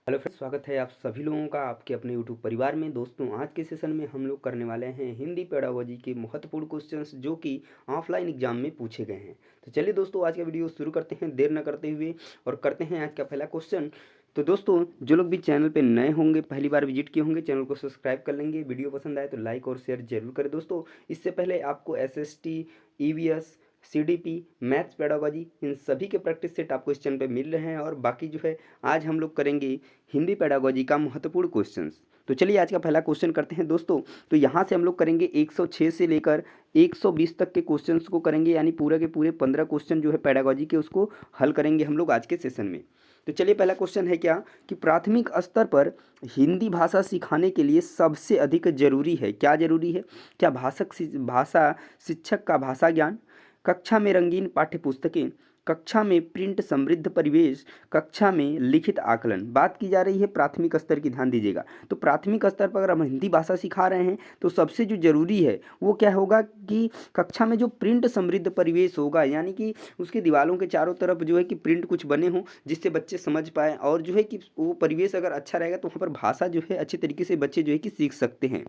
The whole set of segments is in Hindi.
हेलो फ्रेंड्स, स्वागत है आप सभी लोगों का आपके अपने यूट्यूब परिवार में। दोस्तों, आज के सेशन में हम लोग करने वाले हैं हिंदी पेडागोजी के महत्वपूर्ण क्वेश्चंस जो कि ऑफलाइन एग्जाम में पूछे गए हैं। तो चलिए दोस्तों, आज का वीडियो शुरू करते हैं देर न करते हुए और करते हैं आज का पहला क्वेश्चन। तो दोस्तों, जो लोग भी चैनल पे नए होंगे, पहली बार विजिट किए होंगे, चैनल को सब्सक्राइब कर लेंगे। वीडियो पसंद आए तो लाइक और शेयर जरूर करें। दोस्तों, इससे पहले आपको SST, EVS, CDP, maths pedagogy, इन सभी के प्रैक्टिस सेट आपको इस चैनल पे मिल रहे हैं। और बाकी जो है, आज हम लोग करेंगे हिंदी पेडागोजी का महत्वपूर्ण क्वेश्चंस। तो चलिए आज का पहला क्वेश्चन करते हैं दोस्तों। तो यहाँ से हम लोग करेंगे 106 से लेकर 120 तक के क्वेश्चंस को करेंगे, यानी पूरे के पूरे 15 क्वेश्चन जो है पेडागोजी के, उसको हल करेंगे हम लोग आज के सेशन में। तो चलिए, पहला क्वेश्चन है क्या कि प्राथमिक स्तर पर हिंदी भाषा सिखाने के लिए सबसे अधिक जरूरी है, क्या जरूरी है? क्या भाषा शिक्षक का भाषा ज्ञान, कक्षा में रंगीन पाठ्य पुस्तकें, कक्षा में प्रिंट समृद्ध परिवेश, कक्षा में लिखित आकलन। बात की जा रही है प्राथमिक स्तर की, ध्यान दीजिएगा। तो प्राथमिक स्तर पर अगर हम हिंदी भाषा सिखा रहे हैं तो सबसे जो जरूरी है वो क्या होगा कि कक्षा में जो प्रिंट समृद्ध परिवेश होगा, यानी कि उसके दीवारों के चारों तरफ जो है कि प्रिंट कुछ बने हों जिससे बच्चे समझ पाए, और जो है कि वो परिवेश अगर अच्छा रहेगा तो वहाँ पर भाषा जो है अच्छे तरीके से बच्चे जो है कि सीख सकते हैं।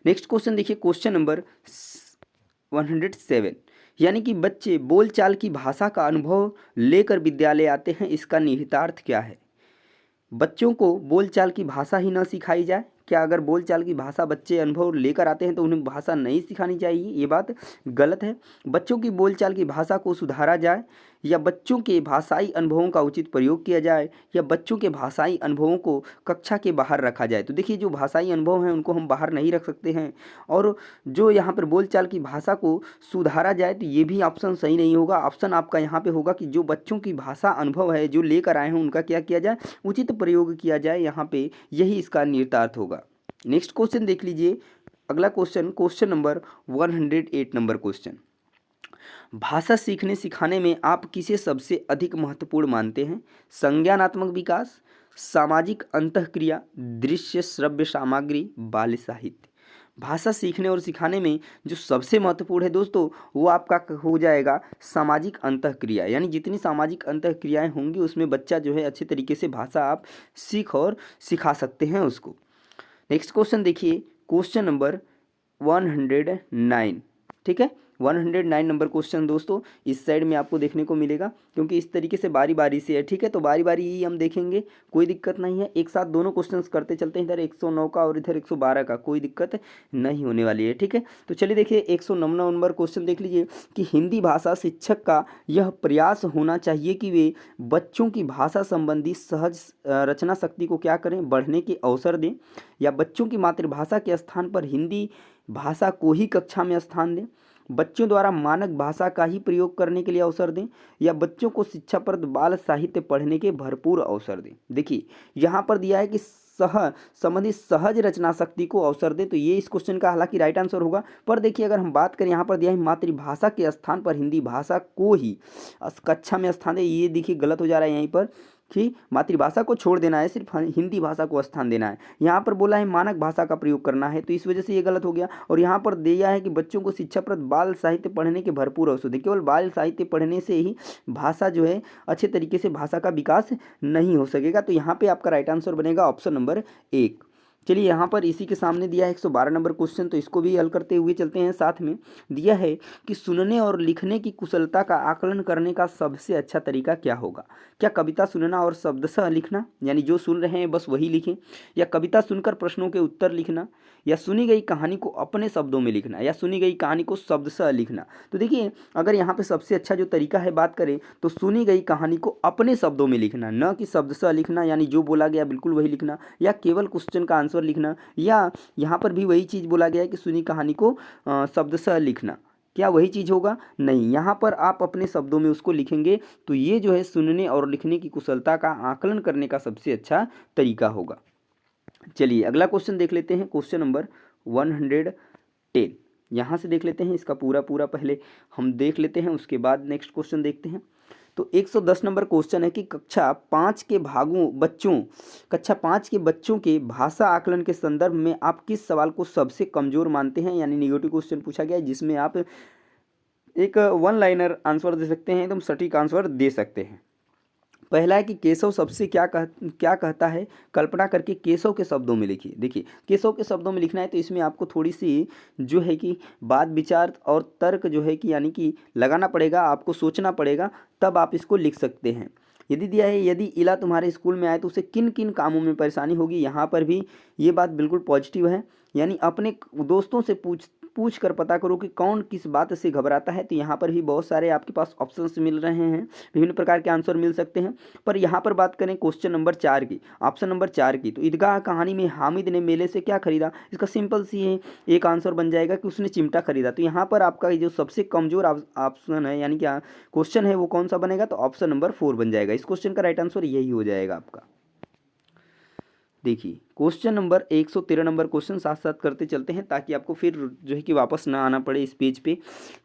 नेक्स्ट क्वेश्चन देखिए, क्वेश्चन नंबर 107, यानी कि बच्चे बोलचाल की भाषा का अनुभव लेकर विद्यालय आते हैं, इसका निहितार्थ क्या है? बच्चों को बोलचाल की भाषा ही ना सिखाई जाए? क्या अगर बोलचाल की भाषा बच्चे अनुभव लेकर आते हैं तो उन्हें भाषा नहीं सिखानी चाहिए? ये बात गलत है। बच्चों की बोलचाल की भाषा को सुधारा जाए, या बच्चों के भाषाई अनुभवों का उचित प्रयोग किया जाए, या बच्चों के भाषाई अनुभवों को कक्षा के बाहर रखा जाए? तो देखिए, जो भाषाई अनुभव हैं उनको हम बाहर नहीं रख सकते हैं, और जो यहाँ पर बोलचाल की भाषा को सुधारा जाए तो ये भी ऑप्शन सही नहीं होगा। ऑप्शन आपका यहाँ पे होगा कि जो बच्चों की भाषा अनुभव है जो लेकर आए हैं उनका क्या किया जाए, उचित प्रयोग किया जाए। यहाँ पे यही इसका निहितार्थ होगा। नेक्स्ट क्वेश्चन देख लीजिए, अगला question, question number 108 number question. भाषा सीखने सिखाने में आप किसे सबसे अधिक महत्वपूर्ण मानते हैं? संज्ञानात्मक विकास, सामाजिक अंतःक्रिया, दृश्य श्रव्य सामग्री, बाल साहित्य। भाषा सीखने और सिखाने में जो सबसे महत्वपूर्ण है दोस्तों, वो आपका हो जाएगा सामाजिक अंतःक्रिया। यानी जितनी सामाजिक अंतःक्रियाएं होंगी उसमें बच्चा जो है अच्छे तरीके से भाषा आप सीख और सिखा सकते हैं उसको। नेक्स्ट क्वेश्चन देखिए, क्वेश्चन नंबर 109, ठीक है। 109 नंबर क्वेश्चन दोस्तों इस साइड में आपको देखने को मिलेगा, क्योंकि इस तरीके से बारी बारी से है, ठीक है। तो बारी बारी ही हम देखेंगे, कोई दिक्कत नहीं है। एक साथ दोनों क्वेश्चंस करते चलते हैं, इधर 109 का और इधर 112 का, कोई दिक्कत नहीं होने वाली है, ठीक है। तो चलिए देखिए, 109 नंबर क्वेश्चन देख लीजिए कि हिंदी भाषा शिक्षक का यह प्रयास होना चाहिए कि वे बच्चों की भाषा संबंधी सहज रचना शक्ति को क्या करें, बढ़ने के अवसर दें, या बच्चों की मातृभाषा के स्थान पर हिंदी भाषा को ही कक्षा में स्थान दें, बच्चों द्वारा मानक भाषा का ही प्रयोग करने के लिए अवसर दें, या बच्चों को शिक्षाप्रद बाल साहित्य पढ़ने के भरपूर अवसर दें। देखिए, यहाँ पर दिया है कि संबंधी सहज रचना शक्ति को अवसर दें, तो ये इस क्वेश्चन का हालांकि राइट आंसर होगा। पर देखिए, अगर हम बात करें, यहाँ पर दिया है मातृभाषा के स्थान पर हिंदी भाषा को ही कक्षा में स्थान दें, ये देखिए गलत हो जा रहा है यहीं पर कि मातृभाषा को छोड़ देना है, सिर्फ हिंदी भाषा को स्थान देना है। यहाँ पर बोला है मानक भाषा का प्रयोग करना है, तो इस वजह से ये गलत हो गया। और यहाँ पर दिया है कि बच्चों को शिक्षाप्रद बाल साहित्य पढ़ने के भरपूर अवसर दें। केवल बाल साहित्य पढ़ने से ही भाषा जो है अच्छे तरीके से भाषा का विकास नहीं हो सकेगा। तो यहाँ पे आपका राइट आंसर बनेगा ऑप्शन नंबर 1। चलिए, यहाँ पर इसी के सामने दिया है 112 नंबर क्वेश्चन, तो इसको भी हल करते हुए चलते हैं। साथ में दिया है कि सुनने और लिखने की कुशलता का आकलन करने का सबसे अच्छा तरीका क्या होगा? क्या कविता सुनना और शब्दशः लिखना, यानी जो सुन रहे हैं बस वही लिखें, या कविता सुनकर प्रश्नों के उत्तर लिखना, या सुनी गई कहानी को अपने शब्दों में लिखना, या सुनी गई कहानी को शब्दशः लिखना? तो देखिए, अगर यहाँ पे सबसे अच्छा जो तरीका है बात करें तो सुनी गई कहानी को अपने शब्दों में लिखना, न कि शब्दशः लिखना, यानी जो बोला गया बिल्कुल वही लिखना, या केवल क्वेश्चन का आंसर लिखना, या यहाँ पर भी वही चीज़ बोला गया है कि सुनी कहानी को शब्दशः लिखना। क्या वही चीज़ होगा? नहीं, यहाँ पर आप अपने शब्दों में उसको लिखेंगे, तो ये जो है सुनने और लिखने की कुशलता का आकलन करने का सबसे अच्छा तरीका होगा। चलिए, अगला क्वेश्चन देख लेते हैं, क्वेश्चन नंबर 110। यहाँ से देख लेते हैं, इसका पूरा पूरा पहले हम देख लेते हैं, उसके बाद नेक्स्ट क्वेश्चन देखते हैं। तो 110 नंबर क्वेश्चन है कि कक्षा 5 के बच्चों के भाषा आकलन के संदर्भ में आप किस सवाल को सबसे कमजोर मानते हैं? यानी निगेटिव क्वेश्चन पूछा गया है, जिसमें आप एक वन लाइनर आंसर दे सकते हैं, एकदम सटीक आंसर दे सकते हैं। पहला है कि केशव सबसे क्या कहता है, कल्पना करके केशव के शब्दों में लिखिए। देखिए केशव के शब्दों में लिखना है तो इसमें आपको थोड़ी सी जो है कि वाद विचार और तर्क जो है कि यानी कि लगाना पड़ेगा, आपको सोचना पड़ेगा, तब आप इसको लिख सकते हैं। यदि दिया है यदि इला तुम्हारे स्कूल में आए तो उसे किन किन कामों में परेशानी होगी, यहाँ पर भी ये बात बिल्कुल पॉजिटिव है, यानी अपने दोस्तों से पूछ कर पता करो कि कौन किस बात से घबराता है। तो यहाँ पर भी बहुत सारे आपके पास ऑप्शंस मिल रहे हैं, विभिन्न प्रकार के आंसर मिल सकते हैं। पर यहाँ पर बात करें क्वेश्चन नंबर 4 की, ऑप्शन नंबर 4 की, तो ईदगाह कहानी में हामिद ने मेले से क्या खरीदा, इसका सिंपल सी है एक आंसर बन जाएगा कि उसने चिमटा खरीदा। तो यहाँ पर आपका जो सबसे कमजोर ऑप्शन है यानी क्या क्वेश्चन है वो कौन सा बनेगा, तो ऑप्शन नंबर 4 बन जाएगा। इस क्वेश्चन का राइट आंसर यही हो जाएगा आपका। देखिए क्वेश्चन नंबर 113 नंबर क्वेश्चन साथ साथ करते चलते हैं ताकि आपको फिर जो है कि वापस ना आना पड़े इस पेज पे,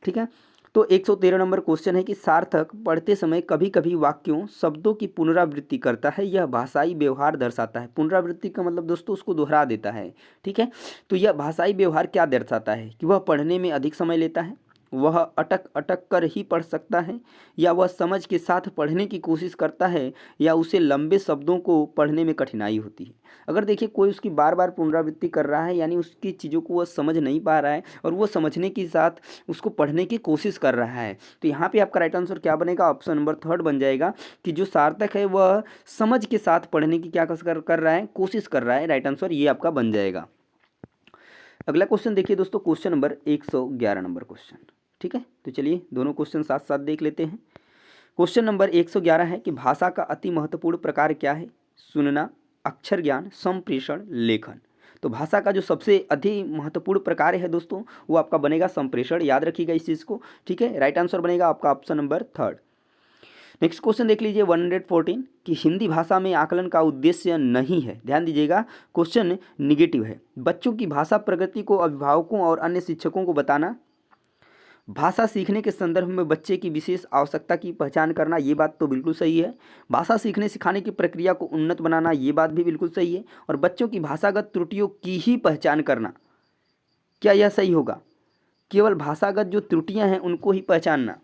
ठीक है। तो 113 नंबर क्वेश्चन है कि सार्थक पढ़ते समय कभी कभी वाक्यों शब्दों की पुनरावृत्ति करता है, यह भाषाई व्यवहार दर्शाता है। पुनरावृत्ति का मतलब दोस्तों उसको दोहरा देता है, ठीक है। तो यह भाषाई व्यवहार क्या दर्शाता है कि वह पढ़ने में अधिक समय लेता है, वह अटक अटक कर ही पढ़ सकता है, या वह समझ के साथ पढ़ने की कोशिश करता है, या उसे लंबे शब्दों को पढ़ने में कठिनाई होती है। अगर देखिए कोई उसकी बार बार पुनरावृत्ति कर रहा है यानी उसकी चीज़ों को वह समझ नहीं पा रहा है और वो समझने के साथ उसको पढ़ने की कोशिश कर रहा है, तो यहाँ पे आपका राइट आंसर क्या बनेगा, ऑप्शन नंबर 3 बन जाएगा कि जो सार्थक है वह समझ के साथ पढ़ने की क्या कर रहा है, कोशिश कर रहा है। राइट आंसर ये आपका बन जाएगा। अगला क्वेश्चन देखिए दोस्तों, क्वेश्चन नंबर 111 नंबर क्वेश्चन, ठीक है। तो चलिए दोनों क्वेश्चन साथ साथ देख लेते हैं। क्वेश्चन नंबर 111 है कि भाषा का अति महत्वपूर्ण प्रकार क्या है, सुनना, अक्षर ज्ञान, संप्रेषण, लेखन। तो भाषा का जो सबसे अधिक महत्वपूर्ण प्रकार है दोस्तों वो आपका बनेगा संप्रेषण, याद रखिएगा इस चीज़ को, ठीक है। राइट आंसर बनेगा आपका ऑप्शन नंबर 3। नेक्स्ट क्वेश्चन देख लीजिए 114 कि हिंदी भाषा में आकलन का उद्देश्य नहीं है। ध्यान दीजिएगा क्वेश्चन निगेटिव है। बच्चों की भाषा प्रगति को अभिभावकों और अन्य शिक्षकों को बताना, भाषा सीखने के संदर्भ में बच्चे की विशेष आवश्यकता की पहचान करना, ये बात तो बिल्कुल सही है। भाषा सीखने सिखाने की प्रक्रिया को उन्नत बनाना, ये बात भी बिल्कुल सही है। और बच्चों की भाषागत त्रुटियों की ही पहचान करना, क्या यह सही होगा, केवल भाषागत जो त्रुटियां हैं उनको ही पहचानना।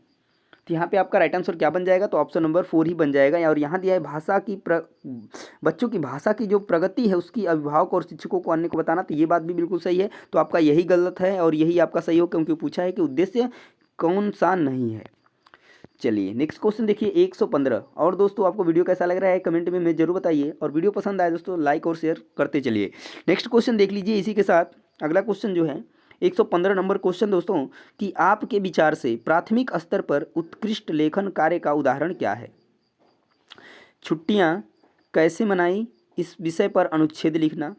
तो यहाँ पे आपका राइट आंसर क्या बन जाएगा, तो ऑप्शन नंबर 4 ही बन जाएगा। और यहाँ दिया है भाषा की बच्चों की भाषा की जो प्रगति है उसकी अभिभावक और शिक्षकों को अन्य को बताना, तो ये बात भी बिल्कुल सही है। तो आपका यही गलत है और यही आपका सही हो, क्योंकि पूछा है कि उद्देश्य कौन सा नहीं है। चलिए नेक्स्ट क्वेश्चन देखिए 115। और दोस्तों आपको वीडियो कैसा लग रहा है कमेंट में जरूर बताइए, और वीडियो पसंद आए दोस्तों लाइक और शेयर करते चलिए। नेक्स्ट क्वेश्चन देख लीजिए इसी के साथ। अगला क्वेश्चन जो है 115 नंबर क्वेश्चन दोस्तों कि आपके विचार से प्राथमिक स्तर पर उत्कृष्ट लेखन कार्य का उदाहरण क्या है। छुट्टियां कैसे मनाई इस विषय पर अनुच्छेद लिखना,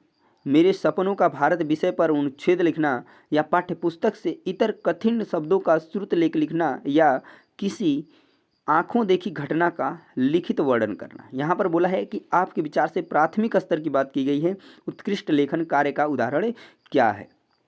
मेरे सपनों का भारत विषय पर अनुच्छेद लिखना, या पाठ्यपुस्तक से इतर कठिन शब्दों का श्रुत लेख लिखना, या किसी आंखों देखी घटना का लिखित वर्णन करना। यहाँ पर बोला है कि आपके विचार से प्राथमिक स्तर की बात की गई है, उत्कृष्ट लेखन कार्य का उदाहरण क्या है।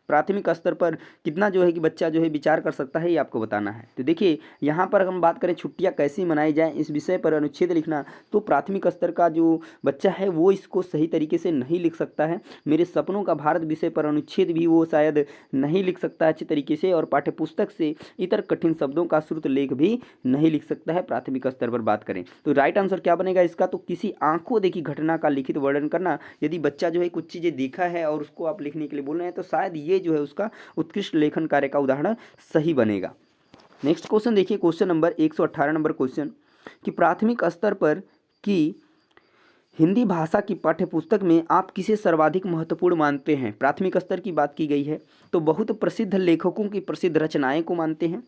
प्राथमिक स्तर पर कितना जो है कि बच्चा जो है विचार कर सकता है ये आपको बताना है। तो देखिए यहाँ पर हम बात करें छुट्टियाँ कैसी मनाई जाएं इस विषय पर अनुच्छेद लिखना, तो प्राथमिक स्तर का जो बच्चा है वो इसको सही तरीके से नहीं लिख सकता है। मेरे सपनों का भारत विषय पर अनुच्छेद भी वो शायद नहीं लिख सकता है अच्छी तरीके से, और पाठ्यपुस्तक से इतर कठिन शब्दों का श्रुत लेख भी नहीं लिख सकता है प्राथमिक स्तर पर बात करें। तो राइट आंसर क्या बनेगा इसका, तो किसी आंखों देखी घटना का लिखित वर्णन करना। यदि बच्चा जो है कुछ चीज़ें देखा है और उसको आप लिखने के लिए बोल रहे हैं तो शायद ये जो है उसका उत्कृष्ट लेखन कार्य का उदाहरण सही बनेगा। नेक्स्ट क्वेश्चन देखिए क्वेश्चन नंबर 118 नंबर क्वेश्चन कि प्राथमिक स्तर पर की हिंदी भाषा की पाठ्यपुस्तक में आप किसे सर्वाधिक महत्वपूर्ण मानते हैं। प्राथमिक स्तर की बात की गई है तो बहुत प्रसिद्ध लेखकों की प्रसिद्ध रचनाएं को मानते हैं,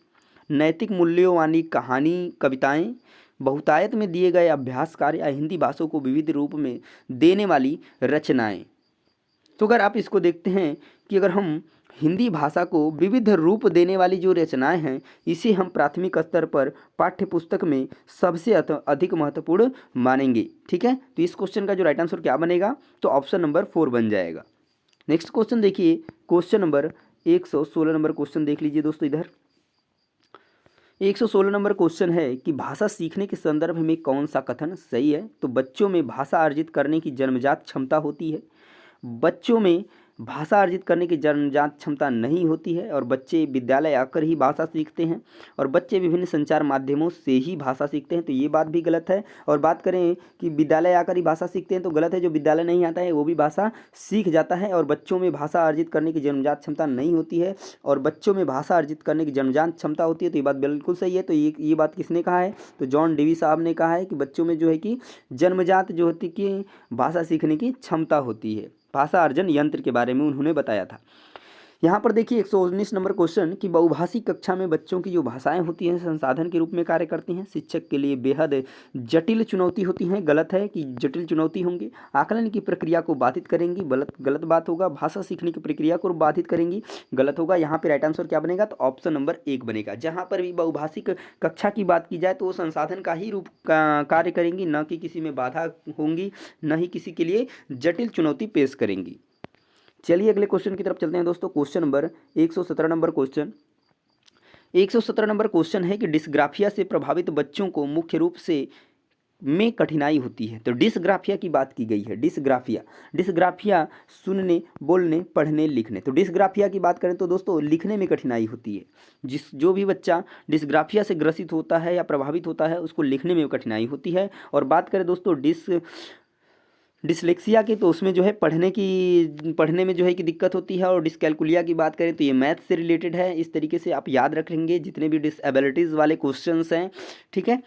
नैतिक मूल्यों वाली कहानी कविताएं, बहुतायत में दिए गए अभ्यास कार्य, या हिंदी भाषा को विविध रूप में देने वाली रचनाएं। तो अगर आप इसको देखते हैं कि अगर हम हिंदी भाषा को विविध रूप देने वाली जो रचनाएं हैं इसे हम प्राथमिक स्तर पर पाठ्यपुस्तक में सबसे अधिक महत्वपूर्ण मानेंगे, ठीक है। तो इस क्वेश्चन का जो राइट आंसर क्या बनेगा, तो ऑप्शन नंबर 4 बन जाएगा। नेक्स्ट क्वेश्चन देखिए क्वेश्चन नंबर 116 नंबर क्वेश्चन देख लीजिए दोस्तों। इधर 116 नंबर क्वेश्चन है कि भाषा सीखने के संदर्भ में कौन सा कथन सही है। तो बच्चों में भाषा अर्जित करने की जन्मजात क्षमता होती है, बच्चों में भाषा अर्जित करने की जन्मजात क्षमता नहीं होती है और बच्चे विद्यालय आकर ही भाषा सीखते हैं और बच्चे विभिन्न संचार माध्यमों से ही भाषा सीखते हैं, तो ये बात भी गलत है। और बात करें कि विद्यालय आकर ही भाषा सीखते हैं तो गलत है, जो विद्यालय नहीं आता है वो भी भाषा सीख जाता है और बच्चों में भाषा अर्जित करने की जन्मजात क्षमता नहीं होती है और बच्चों में भाषा अर्जित करने की जन्मजात क्षमता होती है, तो ये बात बिल्कुल सही है। तो ये बात किसने कहा है? तो जॉन डेवी साहब ने कहा है कि बच्चों में जो है कि जन्मजात जो होती कि भाषा सीखने की क्षमता होती है। भाषा अर्जन यंत्र के बारे में उन्होंने बताया था। यहाँ पर देखिए 119 नंबर क्वेश्चन कि बहुभाषी कक्षा में बच्चों की जो भाषाएं होती हैं संसाधन के रूप में कार्य करती हैं, शिक्षक के लिए बेहद जटिल चुनौती होती हैं। गलत है कि जटिल चुनौती होंगी, आकलन की प्रक्रिया को बाधित करेंगी, गलत बात होगा। भाषा सीखने की प्रक्रिया को बाधित करेंगी, गलत होगा। यहाँ पे राइट आंसर क्या बनेगा? तो ऑप्शन नंबर 1 बनेगा। जहाँ पर भी बहुभाषिक कक्षा की बात की जाए तो वो संसाधन का ही रूप कार्य करेंगी, न कि किसी में बाधा होंगी, न ही किसी के लिए जटिल चुनौती पेश करेंगी। चलिए अगले क्वेश्चन की तरफ चलते हैं दोस्तों। Question number 117 number question 117 number question है कि डिस्ग्राफिया से प्रभावित बच्चों को मुख्य रूप से में कठिनाई होती है। तो डिस्ग्राफिया की बात की गई है। डिस्ग्राफिया सुनने, बोलने, पढ़ने, लिखने। तो डिस्ग्राफिया की बात करें तो दोस्तों लिखने में कठिनाई होती है। जो भी बच्चा डिस्ग्राफिया से ग्रसित होता है या प्रभावित होता है उसको लिखने में कठिनाई होती है। और बात करें दोस्तों डिसलेक्सिया की, तो उसमें जो है पढ़ने में जो है कि दिक्कत होती है। और डिसकैलकुलिया की बात करें तो ये मैथ से रिलेटेड है। इस तरीके से आप याद रख लेंगे जितने भी डिसेबिलिटीज़ वाले क्वेश्चंस हैं, ठीक है।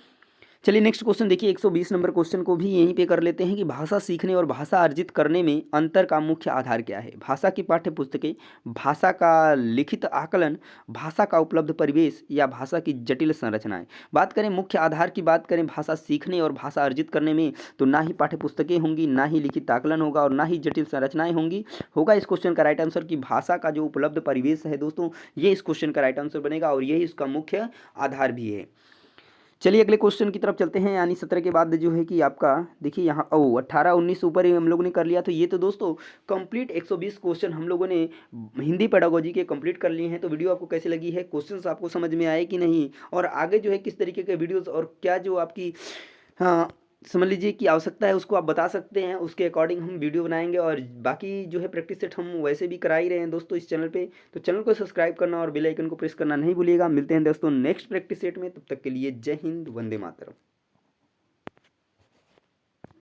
चलिए नेक्स्ट क्वेश्चन देखिए 120 नंबर क्वेश्चन को भी यहीं पे कर लेते हैं कि भाषा सीखने और भाषा अर्जित करने में अंतर का मुख्य आधार क्या है? भाषा की पाठ्य पुस्तकें, भाषा का लिखित आकलन, भाषा का उपलब्ध परिवेश या भाषा की जटिल संरचनाएं। बात करें मुख्य आधार की, बात करें भाषा सीखने और भाषा अर्जित करने में, तो ना ही पाठ्य पुस्तकें होंगी, ना ही लिखित आकलन होगा और ना ही जटिल संरचनाएं होंगी। होगा इस क्वेश्चन का राइट आंसर कि भाषा का जो उपलब्ध परिवेश है दोस्तों, ये इस क्वेश्चन का राइट आंसर बनेगा और यही इसका मुख्य आधार भी है। चलिए अगले क्वेश्चन की तरफ चलते हैं, यानी 17 के बाद जो है कि आपका देखिए यहाँ 18 19 ऊपर ही हम लोगों ने कर लिया। तो ये तो दोस्तों कंप्लीट 120 क्वेश्चन हम लोगों ने हिंदी पेडागोजी के कंप्लीट कर लिए हैं। तो वीडियो आपको कैसी लगी है, क्वेश्चंस आपको समझ में आए कि नहीं, और आगे जो है किस तरीके के वीडियोज़ और क्या जो आपकी हाँ समझ लीजिए कि आवश्यकता है उसको आप बता सकते हैं, उसके अकॉर्डिंग हम वीडियो बनाएंगे। और बाकी जो है प्रैक्टिस सेट हम वैसे भी करा ही रहे हैं दोस्तों इस चैनल पे। तो चैनल को सब्सक्राइब करना और बेल आइकन को प्रेस करना नहीं भूलिएगा। मिलते हैं दोस्तों नेक्स्ट प्रैक्टिस सेट में, तब तक के लिए जय हिंद, वंदे मातरम।